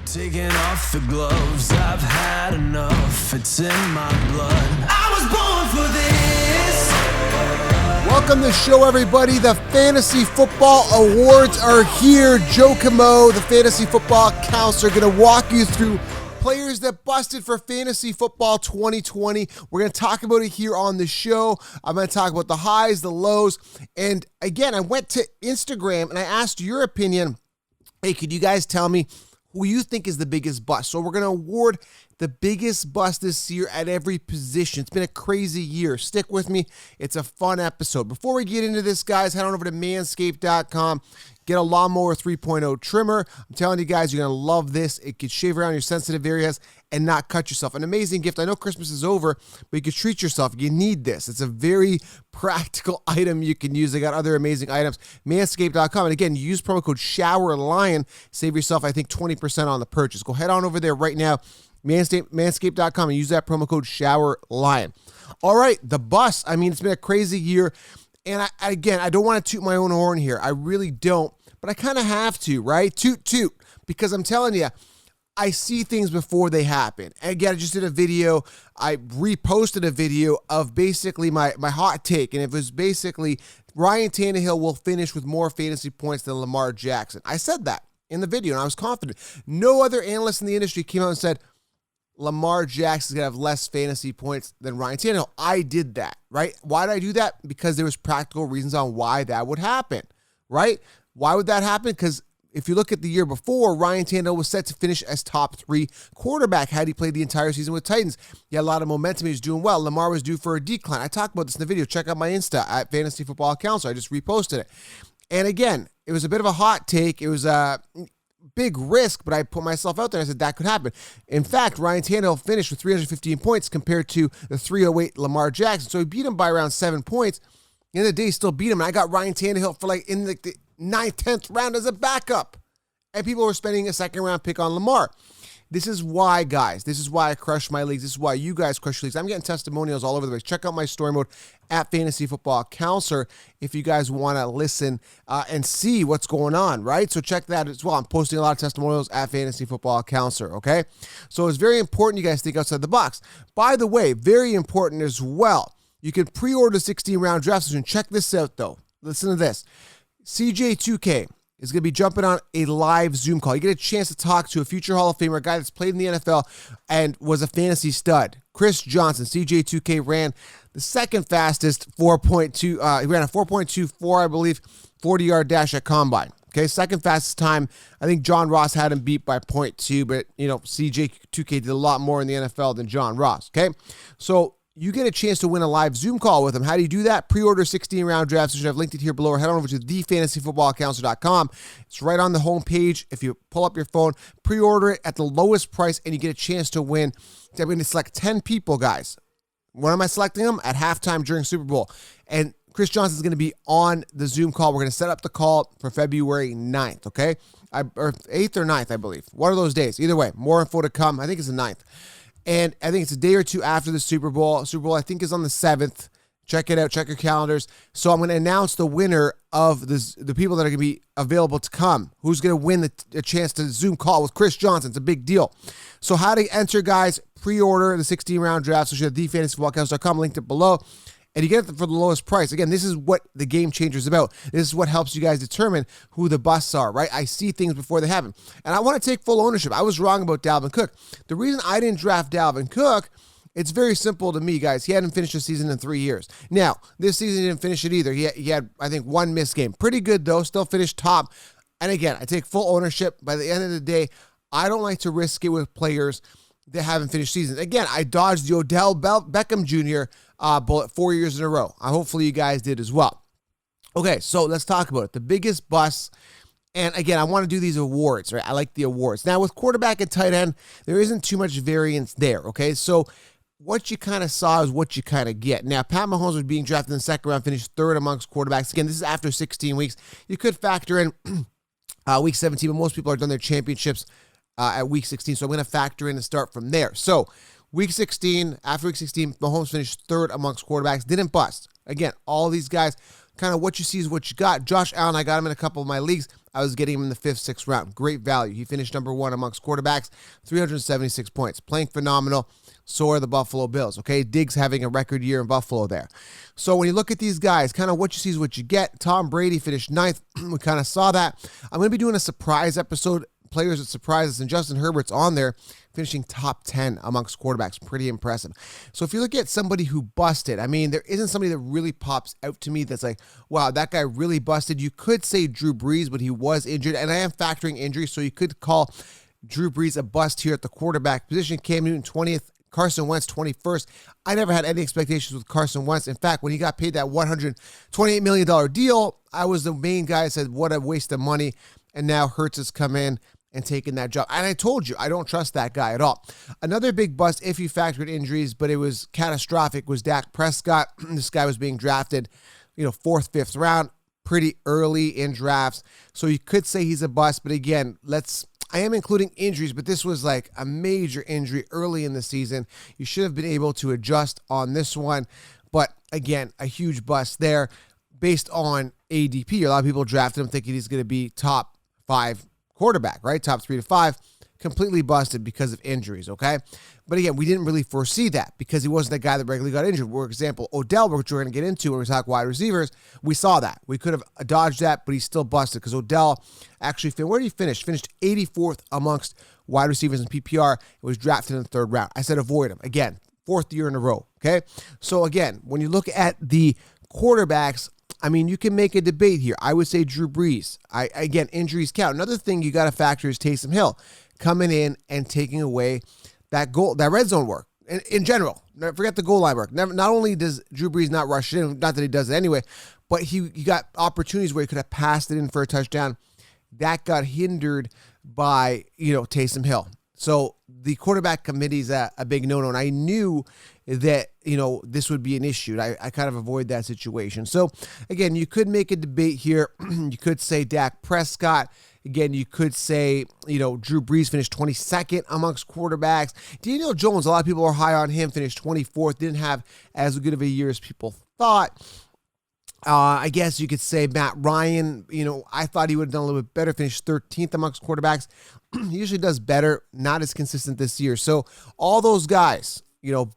Taking off the gloves, I've had enough, it's in my blood. I was born for this. Welcome to the show, everybody. The Fantasy Football Awards are here. Joe Camo, the Fantasy Football Counselor, going to walk you through players that busted for Fantasy Football 2020. We're going to talk about it here on the show. I'm going to talk about the highs, the lows. And again, I went to Instagram and I asked your opinion. Hey, could you guys tell me who you think is the biggest bust? So we're going to award the biggest bust this year at every position. It's been a crazy year. Stick with me. It's a fun episode. Before we get into this, guys, head on over to manscaped.com. Get a Lawnmower 3.0 trimmer. I'm telling you guys, you're going to love this. It can shave around your sensitive areas and not cut yourself. An amazing gift. I know Christmas is over, but you can treat yourself. You need this. It's a very practical item you can use. They got other amazing items. Manscaped.com. And again, you use promo code SHOWERLION. Save yourself, I think, 20% on the purchase. Go head on over there right now, manscaped.com, and use that promo code SHOWERLION. All right, the bust. I mean, it's been a crazy year. And I don't want to toot my own horn here. I really don't, but I kind of have to, right? Toot, because I'm telling you, I see things before they happen. And again, I just did a video. I reposted a video of basically my hot take, and it was basically Ryan Tannehill will finish with more fantasy points than Lamar Jackson. I said that in the video, and I was confident. No other analyst in the industry came out and said, Lamar Jackson's going to have less fantasy points than Ryan Tannehill. I did that, right? Why did I do that? Because there was practical reasons on why that would happen, right? Why would that happen? Because if you look at the year before, Ryan Tannehill was set to finish as top 3 quarterback had he played the entire season with Titans. He had a lot of momentum. He was doing well. Lamar was due for a decline. I talked about this in the video. Check out my Insta at Fantasy Football Counselor. I just reposted it. And again, it was a bit of a hot take. It was a big risk, but I put myself out there and I said that could happen. In fact, Ryan Tannehill finished with 315 points compared to the 308 Lamar Jackson. So he beat him by around 7 points. At the end of the day, he still beat him. And I got Ryan Tannehill for like in the 9th, 10th round as a backup. And people were spending a second round pick on Lamar. This is why, guys. This is why I crush my leagues. This is why you guys crush your leagues. I'm getting testimonials all over the place. Check out my story mode at Fantasy Football Counselor if you guys want to listen and see what's going on, right? So check that as well. I'm posting a lot of testimonials at Fantasy Football Counselor, okay? So it's very important you guys think outside the box. By the way, very important as well, you can pre-order 16-round draft session. Check this out, though. Listen to this. CJ2K is going to be jumping on a live Zoom call. You get a chance to talk to a future Hall of Famer, a guy that's played in the NFL and was a fantasy stud. Chris Johnson, CJ2K, ran the second fastest 4.2. He ran a 4.24, I believe, 40-yard dash at Combine. Okay, second fastest time. I think John Ross had him beat by 0.2, but, CJ2K did a lot more in the NFL than John Ross, okay? So you get a chance to win a live Zoom call with him. How do you do that? Pre-order 16-round draft session. I've linked it here below. Or head on over to thefantasyfootballcounselor.com. It's right on the homepage. If you pull up your phone, pre-order it at the lowest price, and you get a chance to win. I'm going to select 10 people, guys. When am I selecting them? At halftime during Super Bowl. And Chris Johnson is going to be on the Zoom call. We're going to set up the call for February 9th, okay? Or 8th or 9th, I believe. One of those days. Either way, more info to come. I think it's the 9th. And I think it's a day or two after the Super Bowl. Super Bowl, I think, is on the 7th. Check it out. Check your calendars. So I'm going to announce the winner of the people that are going to be available to come. Who's going to win a chance to Zoom call with Chris Johnson. It's a big deal. So how to enter, guys, pre-order the 16-round draft. So at thefantasyfootballcounselor.com, linked it below. And you get it for the lowest price. Again, this is what the game changer is about. This is what helps you guys determine who the busts are, right? I see things before they happen. And I want to take full ownership. I was wrong about Dalvin Cook. The reason I didn't draft Dalvin Cook, it's very simple to me, guys. He hadn't finished a season in 3 years. Now, this season he didn't finish it either. He had, I think, one missed game. Pretty good, though. Still finished top. And again, I take full ownership. By the end of the day, I don't like to risk it with players that haven't finished seasons. Again, I dodged the Odell Beckham Jr. Bullet 4 years in a row. Hopefully you guys did as well. Okay, so let's talk about it. The biggest bust, and again, I want to do these awards, right? I like the awards. Now, with quarterback and tight end, there isn't too much variance there, okay? So what you kind of saw is what you kind of get. Now, Pat Mahomes was being drafted in the second round, finished third amongst quarterbacks. Again, this is after 16 weeks. You could factor in week 17, but most people are done their championships at week 16, so I'm going to factor in and start from there. So week 16, after week 16, Mahomes finished third amongst quarterbacks, didn't bust. Again, all these guys, kind of what you see is what you got. Josh Allen, I got him in a couple of my leagues. I was getting him in the 5th, 6th round. Great value. He finished number 1 amongst quarterbacks, 376 points. Playing phenomenal. So are the Buffalo Bills, okay? Diggs having a record year in Buffalo there. So when you look at these guys, kind of what you see is what you get. Tom Brady finished 9th. We kind of saw that. I'm going to be doing a surprise episode, players with surprises, and Justin Herbert's on there, finishing top 10 amongst quarterbacks. Pretty impressive. So if you look at somebody who busted, I mean, there isn't somebody that really pops out to me that's like, wow, that guy really busted. You could say Drew Brees, but he was injured, and I am factoring injuries, so you could call Drew Brees a bust here at the quarterback position. Cam Newton 20th, Carson Wentz 21st. I never had any expectations with Carson Wentz. In fact, when he got paid that $128 million deal, I was the main guy that said, what a waste of money. And now Hurts has come in and taken that job. And I told you, I don't trust that guy at all. Another big bust, if you factored injuries, but it was catastrophic, was Dak Prescott. This guy was being drafted, 4th, 5th round, pretty early in drafts. So you could say he's a bust, but again, I am including injuries, but this was like a major injury early in the season. You should have been able to adjust on this one. But again, a huge bust there based on ADP. A lot of people drafted him thinking he's going to be top 5 quarterback, right? Top 3 to 5. Completely busted because of injuries, okay? But again, we didn't really foresee that because he wasn't the guy that regularly got injured. For example, Odell, which we're going to get into when we talk wide receivers, we saw that. We could have dodged that, but he's still busted because Odell actually, where did he finish? Finished 84th amongst wide receivers in PPR. It was drafted in the 3rd round. I said avoid him. Again, 4th year in a row, okay? So again, when you look at the quarterbacks, I mean, you can make a debate here. I would say Drew Brees. Again, injuries count. Another thing you got to factor is Taysom Hill coming in and taking away that red zone work. In general, forget the goal line work. Not only does Drew Brees not rush it in, not that he does it anyway, but he got opportunities where he could have passed it in for a touchdown. That got hindered by, Taysom Hill. So the quarterback committee is a big no-no, and I knew that, this would be an issue. I kind of avoid that situation. So, again, you could make a debate here. You could say Dak Prescott. Again, you could say, Drew Brees finished 22nd amongst quarterbacks. Daniel Jones, a lot of people are high on him, finished 24th. Didn't have as good of a year as people thought. I guess you could say Matt Ryan, I thought he would have done a little bit better, finished 13th amongst quarterbacks. He usually does better, not as consistent this year. So all those guys,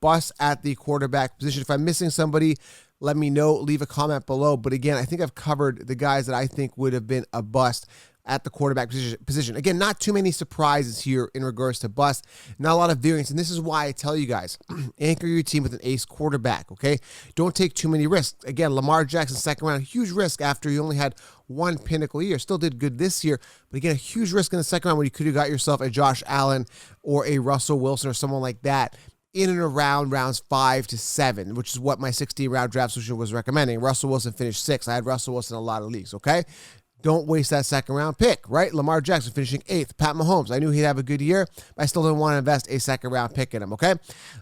bust at the quarterback position. If I'm missing somebody, let me know, leave a comment below. But again, I think I've covered the guys that I think would have been a bust at the quarterback position. Again, not too many surprises here in regards to bust. Not a lot of variance. And this is why I tell you guys, anchor your team with an ace quarterback, okay? Don't take too many risks. Again, Lamar Jackson, 2nd round, huge risk after he only had one pinnacle year. Still did good this year, but again, a huge risk in the 2nd round when you could have got yourself a Josh Allen or a Russell Wilson or someone like that in and around rounds 5 to 7, which is what my 16-round draft solution was recommending. Russell Wilson finished 6th. I had Russell Wilson in a lot of leagues, okay? Don't waste that 2nd round pick, right? Lamar Jackson finishing 8th. Pat Mahomes, I knew he'd have a good year, but I still didn't want to invest a 2nd round pick in him, okay?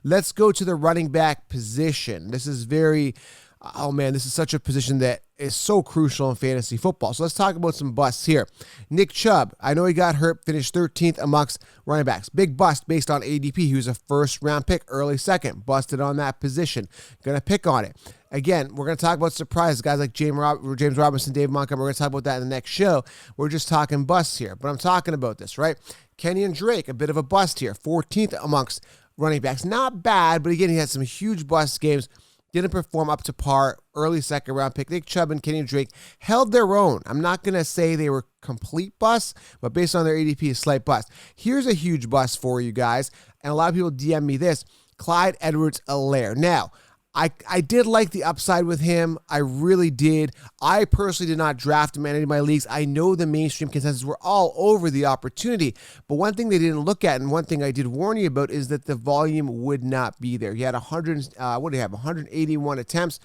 Let's go to the running back position. This is this is such a position that is so crucial in fantasy football. So let's talk about some busts here. Nick Chubb, I know he got hurt, finished 13th amongst running backs. Big bust based on ADP. He was a 1st round pick, early 2nd. Busted on that position. Going to pick on it. Again, we're going to talk about surprises. Guys like James Robinson, Dave Montgomery, we're going to talk about that in the next show. We're just talking busts here, but I'm talking about this, right? Kenyon Drake, a bit of a bust here. 14th amongst running backs. Not bad, but again, he had some huge bust games. Didn't perform up to par. Early 2nd round pick. Nick Chubb and Kenyon Drake held their own. I'm not going to say they were complete busts, but based on their ADP, a slight bust. Here's a huge bust for you guys, and a lot of people DM me this. Clyde Edwards-Helaire. Now, I did like the upside with him. I really did. I personally did not draft him in any of my leagues. I know the mainstream consensus were all over the opportunity, but one thing they didn't look at, and one thing I did warn you about, is that the volume would not be there. He had 181 attempts.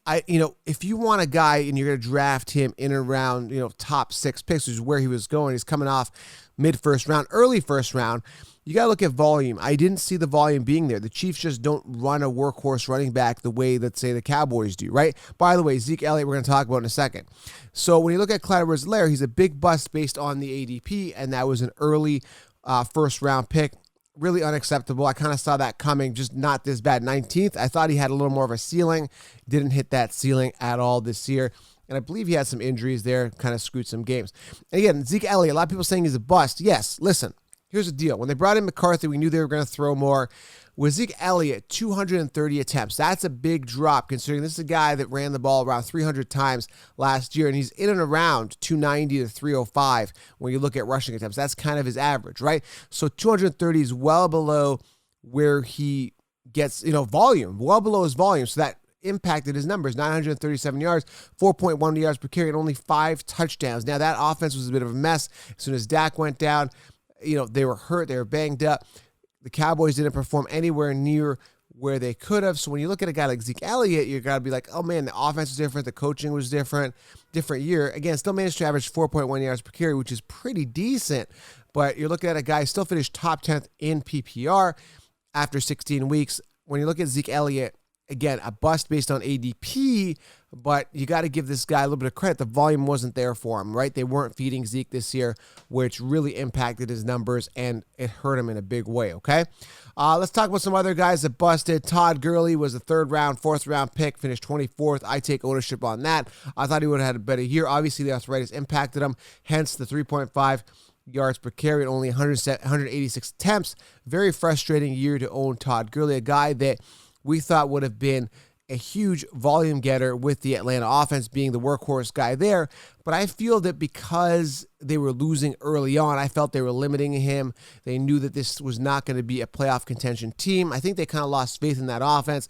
If you want a guy and you're going to draft him in and around, top 6 picks, which is where he was going. He's coming off mid-1st round, early 1st round. You got to look at volume. I didn't see the volume being there. The Chiefs just don't run a workhorse running back the way that, say, the Cowboys do, right? By the way, Zeke Elliott, we're going to talk about in a second. So when you look at Clyde Edwards-Helaire, he's a big bust based on the ADP, and that was an early 1st round pick. Really unacceptable. I kind of saw that coming, just not this bad. 19th, I thought he had a little more of a ceiling. Didn't hit that ceiling at all this year. And I believe he had some injuries there, kind of screwed some games. And again, Zeke Elliott, a lot of people saying he's a bust. Yes, listen, here's the deal. When they brought in McCarthy, we knew they were going to throw more. With Zeke Elliott, 230 attempts. That's a big drop considering this is a guy that ran the ball around 300 times last year, and he's in and around 290 to 305 when you look at rushing attempts. That's kind of his average, right? So 230 is well below where he gets, volume, well below his volume. So that impacted his numbers. 937 yards, 4.1 yards per carry, and only 5 touchdowns. Now, that offense was a bit of a mess. As soon as Dak went down, they were hurt, they were banged up. The Cowboys didn't perform anywhere near where they could have. So when you look at a guy like Zeke Elliott, you got to be like, oh man, the offense was different, the coaching was different year. Again, still managed to average 4.1 yards per carry, which is pretty decent. But you're looking at a guy still finished top 10th in PPR after 16 weeks. When you look at Zeke Elliott, again, a bust based on ADP, but you got to give this guy a little bit of credit. The volume wasn't there for him, right? They weren't feeding Zeke this year, which really impacted his numbers, and it hurt him in a big way, okay? Let's talk about some other guys that busted. Todd Gurley was a fourth round pick, finished 24th. I take ownership on that. I thought he would have had a better year. Obviously, the arthritis impacted him, hence the 3.5 yards per carry and only 186 attempts. Very frustrating year to own Todd Gurley, a guy that we thought would have been a huge volume getter with the Atlanta offense being the workhorse guy there. But I feel that because they were losing early on, I felt they were limiting him. They knew that this was not going to be a playoff contention team. I think they kind of lost faith in that offense.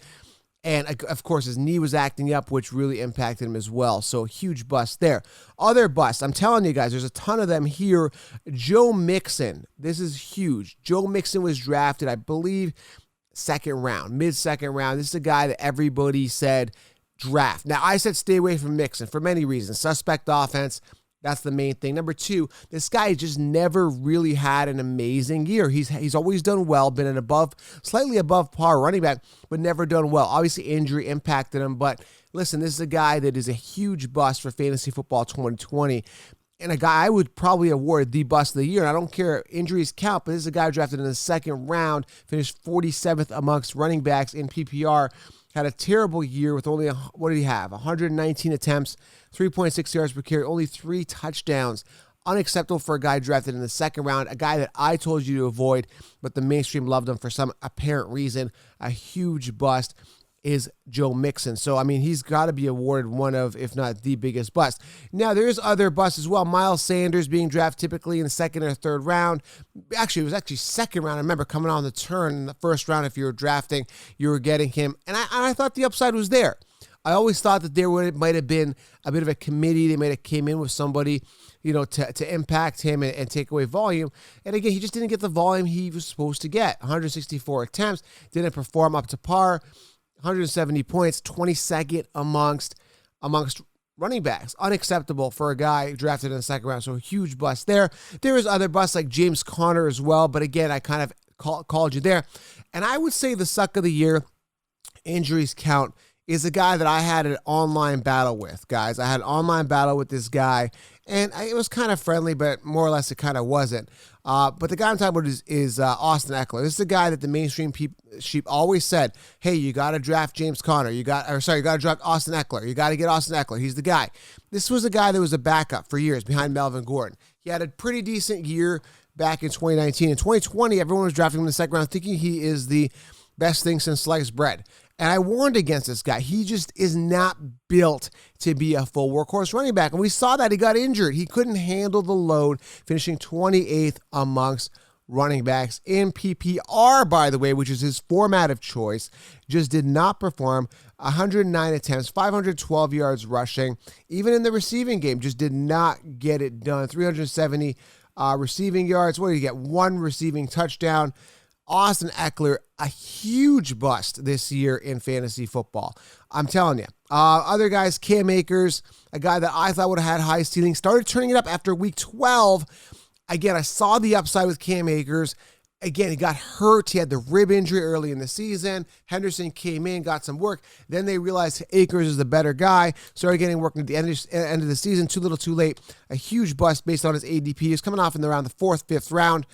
And, of course, his knee was acting up, which really impacted him as well. So, huge bust there. Other busts, I'm telling you guys, there's a ton of them here. Joe Mixon, this is huge. Joe Mixon was drafted, I believe, mid-second round. This is a guy that everybody said draft. Now, I said stay away from Mixon for many reasons. Suspect offense, that's the main thing. Number two, this guy just never really had an amazing year. He's always done well, been an slightly above par running back, but never done well. Obviously, injury impacted him, but listen, this is a guy that is a huge bust for fantasy football 2020. And a guy I would probably award the bust of the year. And I don't care, injuries count, but this is a guy drafted in the second round, finished 47th amongst running backs in PPR, had a terrible year with only, 119 attempts, 3.6 yards per carry, only 3 touchdowns. Unacceptable for a guy drafted in the second round, a guy that I told you to avoid, but the mainstream loved him for some apparent reason. A huge bust is Joe Mixon. So, I mean, he's got to be awarded one of, if not the biggest bust. Now, there's other busts as well. Miles Sanders being drafted typically in the second or third round. Actually, it was second round. I remember coming on the turn in the first round. If you were drafting, you were getting him. And I thought the upside was there. I always thought that there might have been a bit of a committee. They might have came in with somebody, to impact him and take away volume. And again, he just didn't get the volume he was supposed to get. 164 attempts, didn't perform up to par. 170 points, 22nd amongst running backs. Unacceptable for a guy drafted in the second round. So a huge bust there. There is other busts like James Conner as well. But again, I kind of called you there. And I would say the suck of the year, injuries count, is a guy that I had an online battle with, guys. I had an online battle with this guy, and it was kind of friendly, but more or less it kind of wasn't. But the guy I'm talking about is Austin Eckler. This is a guy that the mainstream sheep always said, hey, you got to draft James Conner. You got to draft Austin Eckler. You got to get Austin Eckler. He's the guy. This was a guy that was a backup for years behind Melvin Gordon. He had a pretty decent year back in 2019. In 2020, everyone was drafting him in the second round thinking he is the best thing since sliced bread. And I warned against this guy. He just is not built to be a full workhorse running back. And we saw that he got injured. He couldn't handle the load, finishing 28th amongst running backs in PPR, by the way, which is his format of choice. Just did not perform. 109 attempts, 512 yards rushing. Even in the receiving game, just did not get it done. 370 receiving yards. What did he get? 1 receiving touchdown. Austin Eckler, a huge bust this year in fantasy football. I'm telling you. Other guys, Cam Akers, a guy that I thought would have had high ceiling, started turning it up after week 12. Again, I saw the upside with Cam Akers. Again, he got hurt. He had the rib injury early in the season. Henderson came in, got some work. Then they realized Akers is the better guy. Started getting work at the end of the season. Too little, too late. A huge bust based on his ADP. He's coming off in around the 4th, 5th round.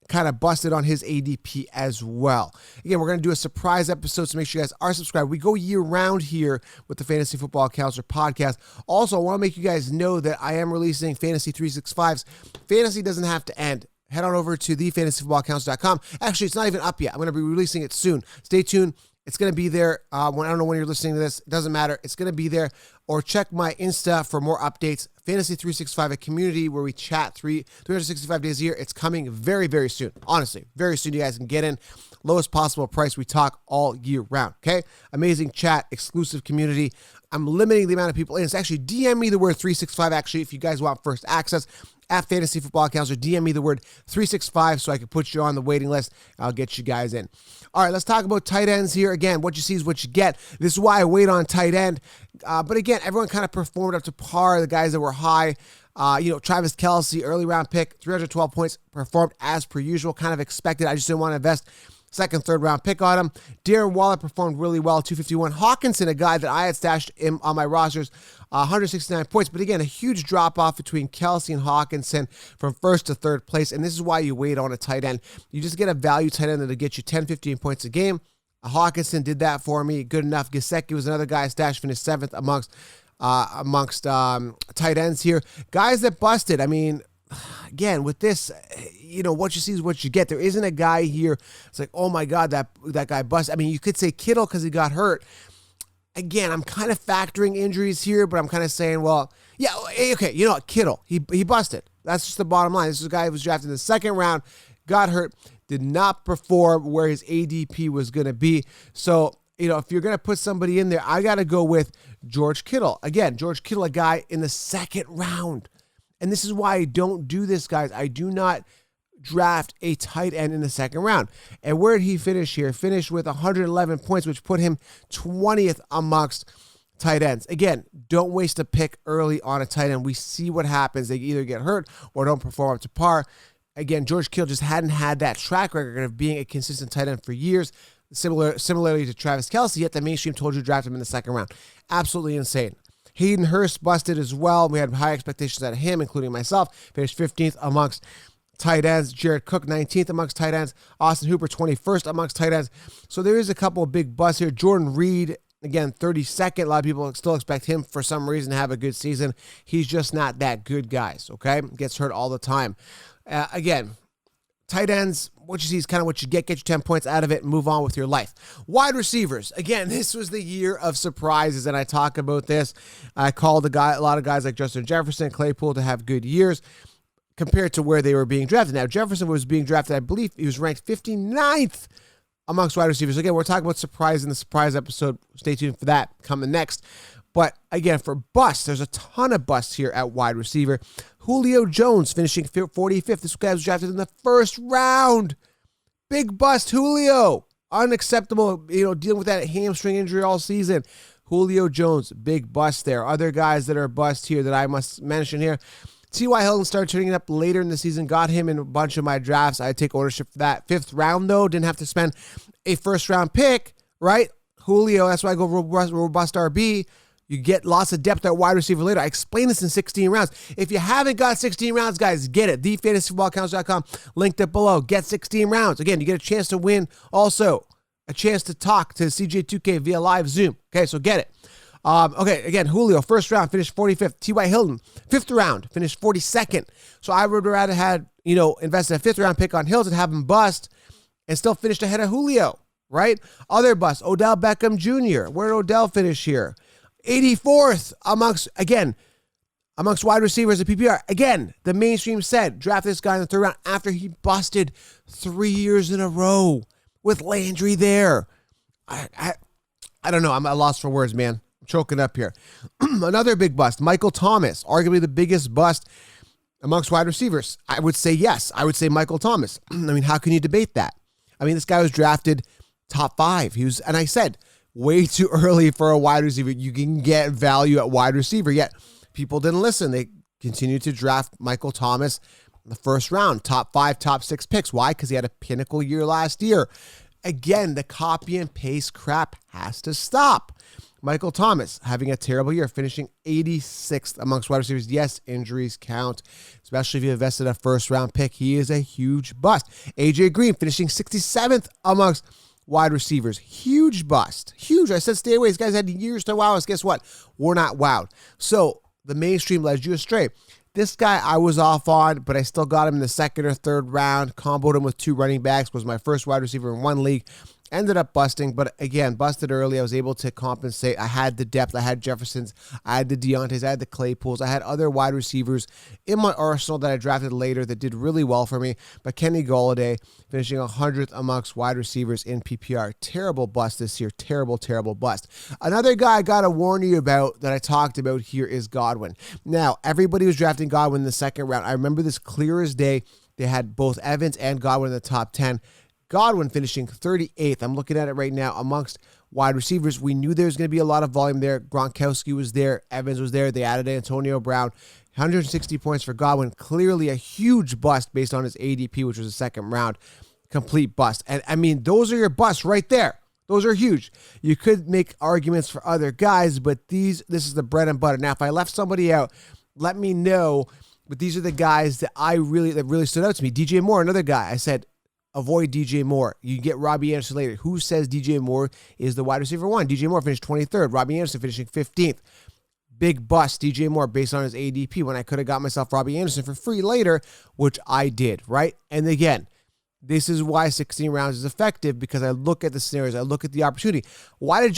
kind of busted on his ADP as well. Again, we're going to do a surprise episode, so make sure you guys are subscribed. We go year-round here with the Fantasy Football Counselor podcast. Also, I want to make you guys know that I am releasing Fantasy 365s. Fantasy doesn't have to end. Head on over to thefantasyfootballcounselor.com. Actually, it's not even up yet. I'm going to be releasing it soon. Stay tuned. It's going to be there. I don't know when you're listening to this. It doesn't matter. It's going to be there. Or check my Insta for more updates. Fantasy 365, a community where we chat 365 days a year. It's coming very, very soon. Honestly, very soon you guys can get in. Lowest possible price. We talk all year round. Okay? Amazing chat, exclusive community. I'm limiting the amount of people in. It's actually DM me the word 365 actually if you guys want first access. At Fantasy Football Counselor, DM me the word 365 so I can put you on the waiting list. I'll get you guys in. All right, let's talk about tight ends here. Again, what you see is what you get. This is why I wait on tight end. But again, everyone kind of performed up to par. The guys that were high, Travis Kelce, early round pick, 312 points, performed as per usual, kind of expected. I just didn't want to invest second, third round pick on him. Darren Waller performed really well, 251. Hawkinson, a guy that I had stashed him on my rosters, 169 points. But again, a huge drop off between Kelce and Hawkinson from first to third place. And this is why you wait on a tight end. You just get a value tight end that'll get you 10, 15 points a game. Hawkinson did that for me. Good enough. Gesicki was another guy stashed, finished seventh amongst tight ends here. Guys that busted. I mean, again, with this, what you see is what you get. There isn't a guy here. It's like, oh my God, that guy busted. I mean, you could say Kittle because he got hurt. Again, I'm kind of factoring injuries here, but I'm kind of saying, well, yeah, okay, you know what, Kittle, he busted. That's just the bottom line. This is a guy who was drafted in the second round, got hurt, did not perform where his ADP was going to be. So, if you're going to put somebody in there, I got to go with George Kittle. Again, George Kittle, a guy in the second round. And this is why I don't do this, guys. I do not draft a tight end in the second round. And where did he finish here? Finished with 111 points, which put him 20th amongst tight ends. Again, don't waste a pick early on a tight end. We see what happens. They either get hurt or don't perform up to par. Again, George Kittle just hadn't had that track record of being a consistent tight end for years. Similarly to Travis Kelce, yet the mainstream told you to draft him in the second round. Absolutely insane. Hayden Hurst busted as well. We had high expectations out of him, including myself. Finished 15th amongst tight ends. Jared Cook, 19th amongst tight ends. Austin Hooper, 21st amongst tight ends. So there is a couple of big busts here. Jordan Reed, again, 32nd. A lot of people still expect him for some reason to have a good season. He's just not that good, guys, okay? Gets hurt all the time. Again, tight ends, what you see is kind of what you get your 10 points out of it and move on with your life. Wide receivers. Again, this was the year of surprises, and I talk about this. I called a lot of guys like Justin Jefferson, Claypool to have good years compared to where they were being drafted. Now, Jefferson was being drafted, I believe he was ranked 59th amongst wide receivers. Again, we're talking about surprise in the surprise episode. Stay tuned for that coming next. But again, for busts, there's a ton of busts here at wide receiver. Julio Jones finishing 45th. This guy was drafted in the first round. Big bust, Julio. Unacceptable, dealing with that hamstring injury all season. Julio Jones, big bust there. Other guys that are bust here that I must mention here. T.Y. Hilton started turning it up later in the season. Got him in a bunch of my drafts. I take ownership for that. 5th round, though. Didn't have to spend a first-round pick, right? Julio, that's why I go robust RB. You get lots of depth at wide receiver later. I explained this in 16 rounds. If you haven't got 16 rounds, guys, get it. TheFantasyFootballCounselor.com. Linked it below. Get 16 rounds. Again, you get a chance to win. Also, a chance to talk to CJ2K via live Zoom. Okay, so get it. Okay, again, Julio, first round, finished 45th. T.Y. Hilton, 5th round, finished 42nd. So I would rather had, invested a 5th round pick on Hilton, have him bust, and still finished ahead of Julio, right? Other busts, Odell Beckham Jr. Where did Odell finish here? 84th amongst wide receivers at PPR. Again, the mainstream said, draft this guy in the 3rd round after he busted 3 years in a row with Landry there. I don't know. I'm at a loss for words, man. I'm choking up here. Another big bust, Michael Thomas, arguably the biggest bust amongst wide receivers. I would say yes. I would say Michael Thomas. I mean, how can you debate that? I mean, this guy was drafted top 5. And I said, way too early for a wide receiver. You can get value at wide receiver, yet people didn't listen. They continued to draft Michael Thomas in the 1st round, top 5, top 6 picks. Why? Because he had a pinnacle year last year. Again, the copy and paste crap has to stop. Michael Thomas having a terrible year, finishing 86th amongst wide receivers. Yes, injuries count, especially if you invested a first-round pick. He is a huge bust. A.J. Green finishing 67th amongst wide receivers. Huge bust. Huge. I said stay away. These guys had years to wow us. Guess what? We're not wowed. So the mainstream led you astray. This guy I was off on, but I still got him in the second or third round. Comboed him with 2 running backs. Was my first wide receiver in 1 league. Ended up busting, but again, busted early. I was able to compensate. I had the depth. I had Jeffersons. I had the Deontay's. I had the Claypools. I had other wide receivers in my arsenal that I drafted later that did really well for me. But Kenny Golladay finishing 100th amongst wide receivers in PPR. Terrible bust this year. Terrible, terrible bust. Another guy I got to warn you about that I talked about here is Godwin. Now, everybody was drafting Godwin in the second round. I remember this clear as day. They had both Evans and Godwin in the top 10. Godwin finishing 38th. I'm looking at it right now amongst wide receivers. We knew there was going to be a lot of volume there. Gronkowski was there. Evans was there. They added Antonio Brown. 160 points for Godwin. Clearly a huge bust based on his ADP, which was a second round. Complete bust. And I mean, those are your busts right there. Those are huge. You could make arguments for other guys, but this is the bread and butter. Now, if I left somebody out, let me know. But these are the guys that really stood out to me. DJ Moore, another guy. I said, avoid DJ Moore. You get Robbie Anderson later. Who says DJ Moore is the wide receiver 1? DJ Moore finished 23rd. Robbie Anderson finishing 15th. Big bust, DJ Moore, based on his ADP, when I could have got myself Robbie Anderson for free later, which I did, right? And again, this is why 16 rounds is effective, because I look at the scenarios, I look at the opportunity. Why did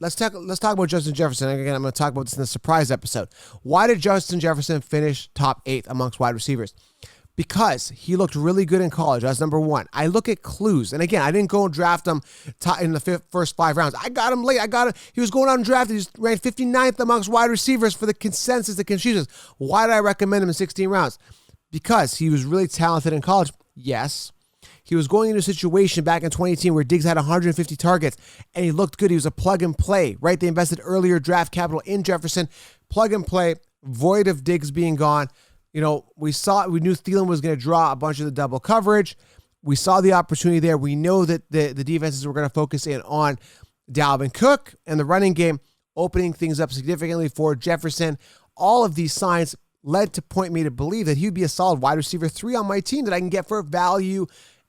let's talk about Justin Jefferson. And again, I'm going to talk about this in the surprise episode. Why did Justin Jefferson finish top 8 amongst wide receivers? Because he looked really good in college. That's number 1. I look at clues. And again, I didn't go and draft him in the first 5 rounds. I got him late. He was going out and drafted. He was ranked 59th amongst wide receivers for the consensus, the consensus. Why did I recommend him in 16 rounds? Because he was really talented in college. Yes. He was going into a situation back in 2018 where Diggs had 150 targets, and he looked good. He was a plug and play, right? They invested earlier draft capital in Jefferson. Plug and play, void of Diggs being gone. You know, we knew Thielen was going to draw a bunch of the double coverage. We saw the opportunity there. We know that the defenses were going to focus in on Dalvin Cook and the running game, opening things up significantly for Jefferson. All of these signs led to point me to believe that he would be a solid wide receiver 3 on my team that I can get for value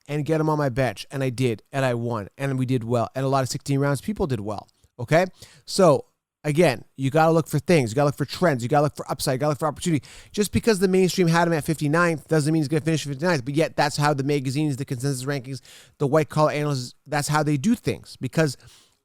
and get him on my bench. And I did, and I won, and we did well. And a lot of 16 rounds, people did well, okay? So, again, you got to look for things. You got to look for trends. You got to look for upside. You got to look for opportunity. Just because the mainstream had him at 59th doesn't mean he's going to finish 59th. But yet, that's how the magazines, the consensus rankings, the white-collar analysts, that's how they do things because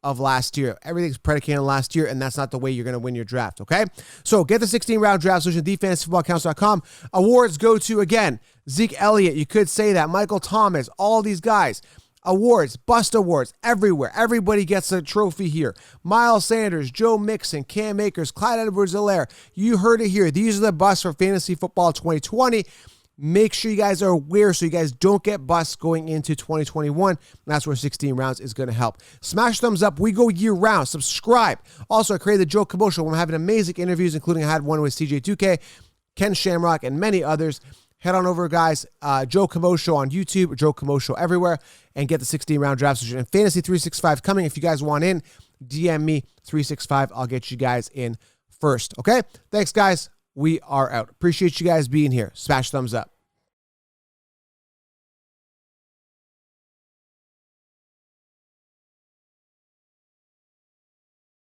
of last year. Everything's predicated on last year, and that's not the way you're going to win your draft, okay? So get the 16-round draft solution, thefantasyfootballcouncil.com. Awards go to, again, Zeke Elliott. You could say that. Michael Thomas, all these guys. Awards, bust awards, everywhere. Everybody gets a trophy here. Miles Sanders, Joe Mixon, Cam Akers, Clyde Edwards-Helaire. You heard it here. These are the busts for Fantasy Football 2020. Make sure you guys are aware so you guys don't get busts going into 2021. That's where 16 rounds is going to help. Smash thumbs up. We go year round. Subscribe. Also, I created the Joe Cabo Show. We're having amazing interviews, including I had one with CJ2K, Ken Shamrock, and many others. Head on over, guys, Joe Camo Show on YouTube, or Joe Camo Show everywhere, and get the 16-round draft solution. And Fantasy 365 coming. If you guys want in, DM me 365. I'll get you guys in first, okay? Thanks, guys. We are out. Appreciate you guys being here. Smash thumbs up.